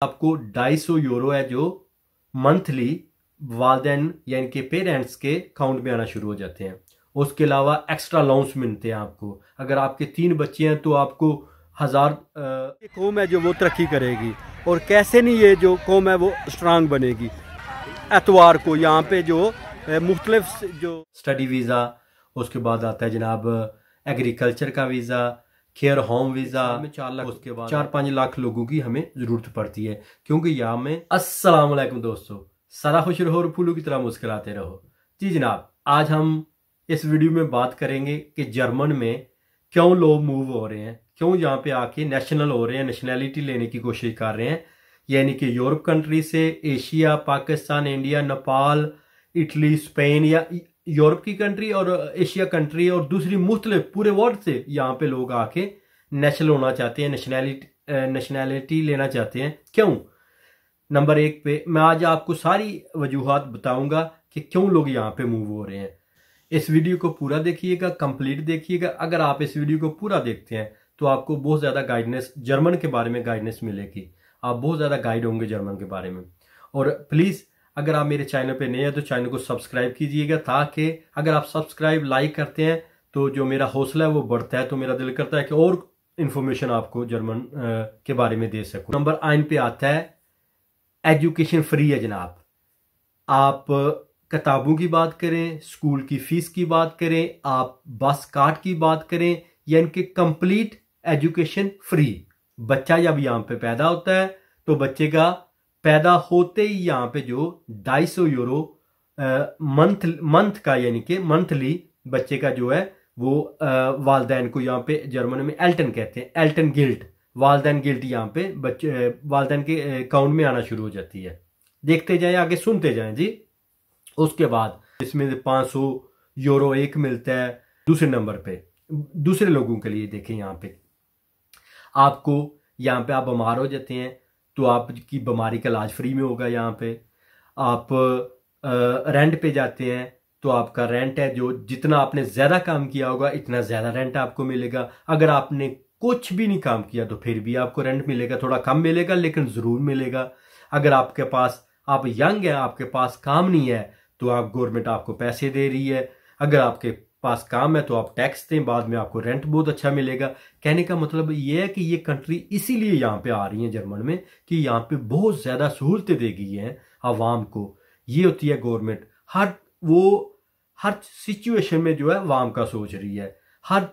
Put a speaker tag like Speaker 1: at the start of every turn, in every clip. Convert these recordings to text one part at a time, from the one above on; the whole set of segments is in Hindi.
Speaker 1: आपको 250 यूरो है जो मंथली वालदैन यानी कि पेरेंट्स के अकाउंट में आना शुरू हो जाते हैं। उसके अलावा एक्स्ट्रा अलाउंस मिलते हैं आपको। अगर आपके 3 बच्चे हैं तो आपको 1000 कौम है जो वो तरक्की करेगी। और कैसे नहीं ये जो कौम है वो स्ट्रांग बनेगी। एतवार को यहाँ पे जो मुख्तलिफ जो स्टडी वीज़ा, उसके बाद आता है जनाब एग्रीकल्चर का वीज़ा, केयर होम वीज़ा में 4 लाख, उसके बाद 4-5 लाख लोगों की हमें ज़रूरत पड़ती है। क्योंकि यहाँ में अस्सलाम वालेकुम दोस्तों, सारा खुश रहो और फूलों की तरह मुस्कुराते रहो। जी जनाब, आज हम इस वीडियो में बात करेंगे कि जर्मन में क्यों लोग मूव हो रहे हैं, क्यों यहाँ पे आके नेशनल हो रहे हैं, नेशनैलिटी लेने की कोशिश कर रहे हैं। यानी कि यूरोप कंट्री से, Asia, Pakistan, India, Nepal, Italy, Spain या यूरोप की कंट्री और एशिया कंट्री और दूसरी मुख्तलिफ पूरे वर्ल्ड से यहाँ पे लोग आके नेशनल होना चाहते हैं, नेशनैलिटी लेना चाहते हैं। क्यों? नंबर 1 पे मैं आज आपको सारी वजूहात बताऊंगा कि क्यों लोग यहाँ पे मूव हो रहे हैं। इस वीडियो को पूरा देखिएगा, कंप्लीट देखिएगा। अगर आप इस वीडियो को पूरा देखते हैं तो आपको बहुत ज़्यादा गाइडेंस, जर्मन के बारे में गाइडेंस मिलेगी। आप बहुत ज़्यादा गाइड होंगे जर्मन के बारे में। और प्लीज़ अगर आप मेरे चैनल पे नए हैं तो चैनल को सब्सक्राइब कीजिएगा, ताकि अगर आप सब्सक्राइब लाइक करते हैं तो जो मेरा हौसला है वो बढ़ता है। तो मेरा दिल करता है कि और इन्फॉर्मेशन आपको जर्मन के बारे में दे सकूँ। नंबर 1 पे आता है एजुकेशन फ्री है जनाब। आप किताबों की बात करें, स्कूल की फीस की बात करें, आप बस कार्ड की बात करें, यानी कि कंप्लीट एजुकेशन फ्री। बच्चा जब यहाँ पे पैदा होता है तो बच्चे का पैदा होते ही यहाँ पे जो 250 यूरो मंथ का, यानी कि मंथली बच्चे का जो है वो वालदैन को यहाँ पे जर्मन में एल्टन कहते हैं, एल्टन गिल्ट, वालदैन गिल्ट यहाँ पे बच्चे वालदैन के अकाउंट में आना शुरू हो जाती है। देखते जाएं, आगे सुनते जाएं जी। उसके बाद इसमें 500 यूरो एक मिलता है। दूसरे नंबर पे दूसरे लोगों के लिए देखें, यहाँ पे आपको, यहाँ पे आप बीमार हो जाते हैं तो आपकी बीमारी का इलाज फ्री में होगा। यहाँ पे आप रेंट पे जाते हैं तो आपका रेंट है जो जितना आपने ज़्यादा काम किया होगा इतना ज़्यादा रेंट आपको मिलेगा। अगर आपने कुछ भी नहीं काम किया तो फिर भी आपको रेंट मिलेगा, थोड़ा कम मिलेगा लेकिन ज़रूर मिलेगा। अगर आपके पास, आप यंग हैं, आपके पास काम नहीं है तो आप गवर्नमेंट आपको पैसे दे रही है। अगर आपके पास काम है तो आप टैक्स दें, बाद में आपको रेंट बहुत अच्छा मिलेगा। कहने का मतलब ये है कि ये कंट्री इसीलिए यहाँ पे आ रही है जर्मन में कि यहाँ पे बहुत ज़्यादा सहूलतें दे गई हैं आवाम को। ये होती है गवर्नमेंट, हर सिचुएशन में जो है आवाम का सोच रही है, हर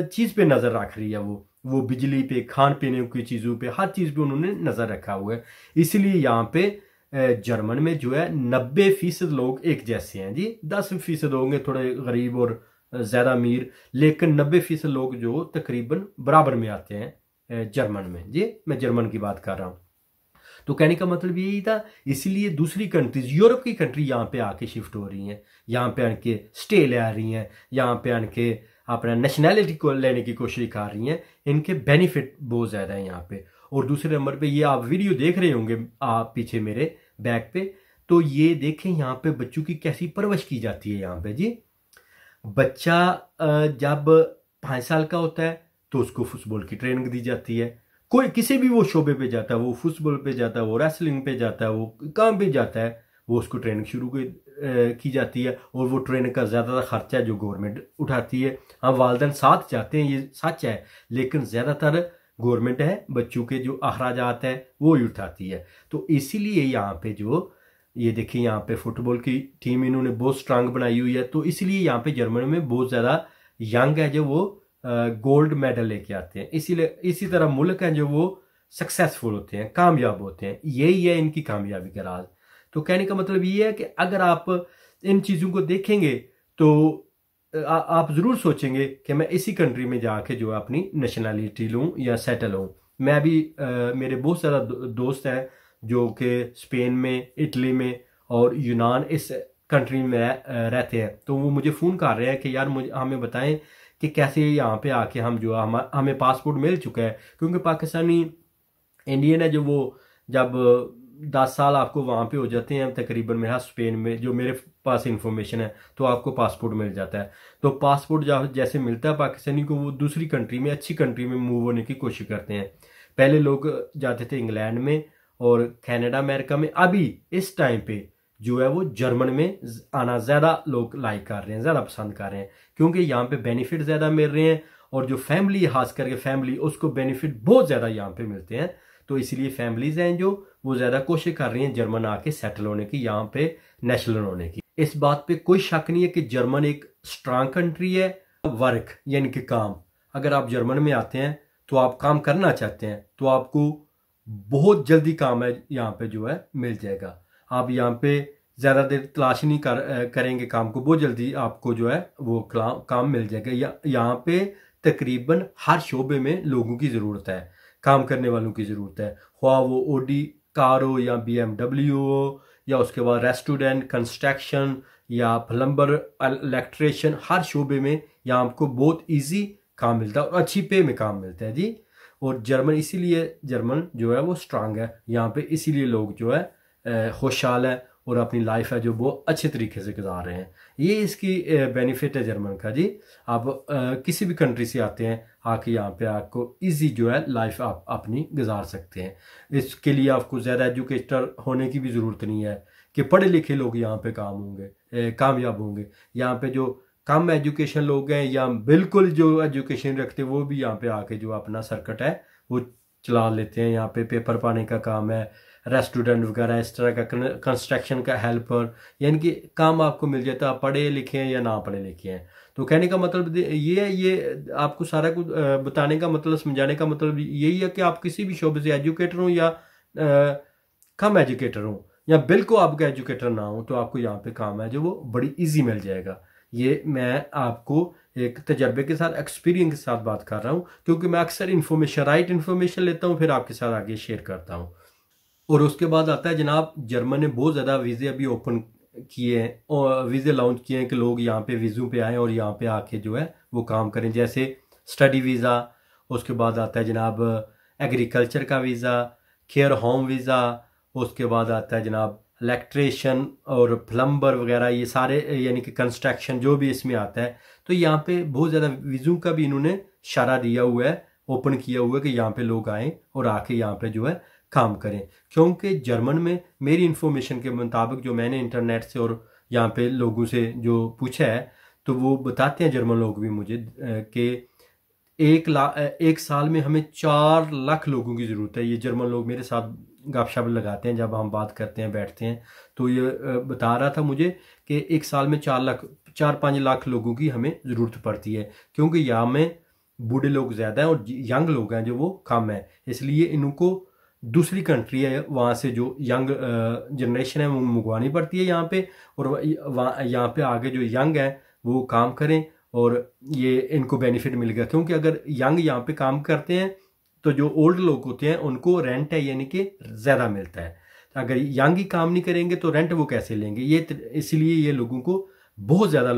Speaker 1: चीज़ पे नज़र रख रही है। वो बिजली पे, खान पीने की चीज़ों पे, हर चीज़ पे उन्होंने नज़र रखा हुआ है। इसलिए यहाँ पे जर्मन में जो है 90% लोग एक जैसे हैं जी। 10% होंगे थोड़े गरीब और ज़्यादा अमीर, लेकिन 90% लोग जो तकरीबन बराबर में आते हैं जर्मन में जी। मैं जर्मन की बात कर रहा हूँ। तो कहने का मतलब यही था, इसलिए दूसरी कंट्रीज, यूरोप की कंट्री यहाँ पे आके शिफ्ट हो रही हैं, यहाँ पे आके स्टे ले आ रही हैं, यहाँ पे आके अपना नेशनैलिटी को लेने की कोशिश कर रही हैं। इनके बेनिफिट बहुत ज़्यादा है यहाँ पे। और दूसरे नंबर पे ये आप वीडियो देख रहे होंगे आप पीछे मेरे बैक पे, तो ये देखें यहाँ पे बच्चों की कैसी परवरिश की जाती है यहाँ पे जी। बच्चा जब 5 साल का होता है तो उसको फुटबॉल की ट्रेनिंग दी जाती है। कोई किसी भी वो शोबे पे जाता है, वो फुटबॉल पे जाता है, वो रेसलिंग पे जाता है, वो काम पे जाता है, वो उसको ट्रेनिंग शुरू की जाती है। और वो ट्रेनिंग का ज़्यादातर खर्चा है जो गवर्नमेंट उठाती है। हाँ, वालिदैन साथ जाते हैं, ये सच है, लेकिन ज़्यादातर गवर्नमेंट है बच्चों के जो अखराजात है वो ही उठाती है। तो इसीलिए यहाँ पे जो ये देखिए, यहाँ पे फुटबॉल की टीम इन्होंने बहुत स्ट्रांग बनाई हुई है। तो इसलिए यहाँ पे जर्मनी में बहुत ज़्यादा यंग है जो वो गोल्ड मेडल लेके आते हैं। इसीलिए इसी तरह मुल्क हैं जो वो सक्सेसफुल होते हैं, कामयाब होते हैं। यही है इनकी कामयाबी का राज। तो कहने का मतलब ये है कि अगर आप इन चीज़ों को देखेंगे तो आप ज़रूर सोचेंगे कि मैं इसी कंट्री में जाके जो अपनी नेशनैलिटी लूँ या सेटल हूँ। मैं भी मेरे बहुत सारा दोस्त हैं जो कि स्पेन में, इटली में और यूनान, इस कंट्री में रहते हैं। तो वो मुझे फ़ोन कर रहे हैं कि यार हमें बताएं कि कैसे यहाँ पे आके हम जो हमें पासपोर्ट मिल चुका है। क्योंकि पाकिस्तानी इंडियन है जो वो जब 10 साल आपको वहाँ पे हो जाते हैं तकरीबन, मेरा स्पेन में जो मेरे पास इंफॉर्मेशन है, तो आपको पासपोर्ट मिल जाता है। तो पासपोर्ट जैसे मिलता है पाकिस्तानी को, वो दूसरी कंट्री में, अच्छी कंट्री में मूव होने की कोशिश करते हैं। पहले लोग जाते थे इंग्लैंड में और कनाडा अमेरिका में। अभी इस टाइम पे जो है वो जर्मन में आना ज़्यादा लोग लाइक कर रहे हैं, ज़्यादा पसंद कर रहे हैं, क्योंकि यहाँ पे बेनिफिट ज़्यादा मिल रहे हैं और जो फैमिली, खास करके फैमिली, उसको बेनिफिट बहुत ज़्यादा यहाँ पे मिलते हैं। तो इसलिए फैमिलीज हैं जो वो ज़्यादा कोशिश कर रही हैं जर्मन आके सेटल होने की, यहाँ पे नेशनल होने की। इस बात पे कोई शक नहीं है कि जर्मन एक स्ट्रांग कंट्री है। वर्क यानी कि काम, अगर आप जर्मन में आते हैं तो आप काम करना चाहते हैं तो आपको बहुत जल्दी काम है यहाँ पे जो है मिल जाएगा। आप यहाँ पे ज़्यादा देर तलाश नहीं करेंगे काम को, बहुत जल्दी आपको जो है वो काम मिल जाएगा। यहाँ पे तकरीबन हर शोबे में लोगों की ज़रूरत है, काम करने वालों की ज़रूरत है, ख्वाह वो ऑडी कार हो या BMW हो, या उसके बाद रेस्टोरेंट, कंस्ट्रक्शन या प्लम्बर, इलेक्ट्रिशियन, हर शोबे में यहाँ आपको बहुत इजी काम मिलता है और अच्छी पे में काम मिलता है जी। और जर्मन, इसीलिए जर्मन जो है वो स्ट्रांग है यहाँ पे, इसीलिए लोग जो है खुशहाल है और अपनी लाइफ है जो वो अच्छे तरीके से गुजार रहे हैं। ये इसकी बेनिफिट है जर्मन का जी। आप किसी भी कंट्री से आते हैं, आके यहाँ पे आपको इजी जो है लाइफ आप अपनी गुजार सकते हैं। इसके लिए आपको ज़्यादा एजुकेटेड होने की भी ज़रूरत नहीं है कि पढ़े लिखे लोग यहाँ पे कामयाब होंगे। यहाँ पे जो कम एजुकेशन लोग हैं या बिल्कुल जो एजुकेशन रखते हैं वो भी यहाँ पे आके जो अपना सर्किट है वो चला लेते हैं। यहाँ पे पेपर पाने का काम है, रेस्टोरेंट वगैरह इस तरह का, कंस्ट्रक्शन का हेल्पर, यानी कि काम आपको मिल जाता है, आप पढ़े लिखे हैं या ना पढ़े लिखे हैं। तो कहने का मतलब ये आपको सारा कुछ बताने का मतलब, समझाने का मतलब यही है कि आप किसी भी शोबे से एजुकेटर हो या कम एजुकेटर हो या बिल्कुल आपका एजुकेटर ना हो, तो आपको यहाँ पे काम है जो वो बड़ी ईजी मिल जाएगा। ये मैं आपको एक तजर्बे के साथ, एक्सपीरियंस के साथ बात कर रहा हूँ, क्योंकि मैं अक्सर राइट इन्फॉर्मेशन लेता हूँ, फिर आपके साथ आगे शेयर करता हूँ। और उसके बाद आता है जनाब, जर्मन ने बहुत ज़्यादा वीज़े अभी ओपन किए हैं और वीज़े लॉन्च किए हैं कि लोग यहाँ पे वीज़ों पे आएँ और यहाँ पे आके जो है वो काम करें, जैसे स्टडी वीज़ा, उसके बाद आता है जनाब एग्रीकल्चर का वीज़ा, केयर होम वीज़ा, उसके बाद आता है जनाब इलेक्ट्रिशियन और प्लम्बर वगैरह, ये सारे यानी कि कंस्ट्रक्शन जो भी इसमें आता है। तो यहाँ पे बहुत ज़्यादा वीज़ों का भी इन्होंने इशारा दिया हुआ है, ओपन किया हुआ है कि यहाँ पे लोग आएँ और आके यहाँ पे जो है काम करें। क्योंकि जर्मन में मेरी इंफॉर्मेशन के मुताबिक, जो मैंने इंटरनेट से और यहाँ पे लोगों से जो पूछा है, तो वो बताते हैं जर्मन लोग भी मुझे कि 1 साल में हमें 4 लाख लोगों की ज़रूरत है। ये जर्मन लोग मेरे साथ गपशप लगाते हैं, जब हम बात करते हैं, बैठते हैं, तो ये बता रहा था मुझे कि 1 साल में 4-5 लाख लोगों की हमें ज़रूरत पड़ती है, क्योंकि यहाँ में बूढ़े लोग ज़्यादा हैं और यंग लोग हैं जो वो कम है। इसलिए इनको दूसरी कंट्री है वहाँ से जो यंग जनरेशन है वो मंगवानी पड़ती है यहाँ पे, और यहाँ पे आगे जो यंग है वो काम करें और ये इनको बेनिफिट मिलेगा। क्योंकि अगर यंग यहाँ पे काम करते हैं तो जो ओल्ड लोग होते हैं उनको रेंट है यानी कि ज़्यादा मिलता है। अगर यंग ही काम नहीं करेंगे तो रेंट वो कैसे लेंगे? इसलिए ये लोगों को बहुत ज़्यादा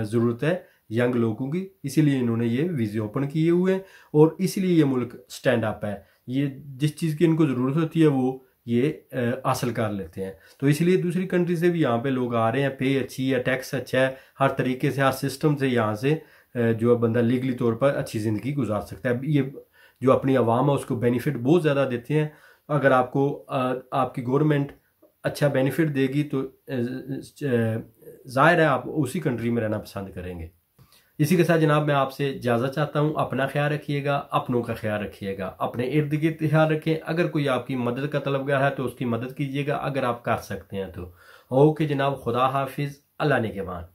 Speaker 1: ज़रूरत है यंग लोगों की, इसीलिए इन्होंने ये वीज़े ओपन किए हुए हैं और इसीलिए ये मुल्क स्टैंड अप है। ये जिस चीज़ की इनको ज़रूरत होती है वो ये हासिल कर लेते हैं। तो इसलिए दूसरी कंट्री से भी यहाँ पे लोग आ रहे हैं, पे अच्छी है, टैक्स अच्छा है, हर तरीके से, हर सिस्टम से यहाँ से जो बंदा लीगली तौर पर अच्छी ज़िंदगी गुजार सकता है। ये जो अपनी आवाम है उसको बेनिफिट बहुत ज़्यादा देते हैं। अगर आपको आपकी गवर्नमेंट अच्छा बेनिफिट देगी तो ज़ाहिर है आप उसी कंट्री में रहना पसंद करेंगे। इसी के साथ जनाब मैं आपसे इजाज़त चाहता हूँ। अपना ख्याल रखिएगा, अपनों का ख्याल रखिएगा, अपने इर्द गिर्द ख्याल रखें। अगर कोई आपकी मदद का तलबगार है तो उसकी मदद कीजिएगा, अगर आप कर सकते हैं तो। ओके जनाब, खुदा हाफिज़, अल्लाह निगहबान।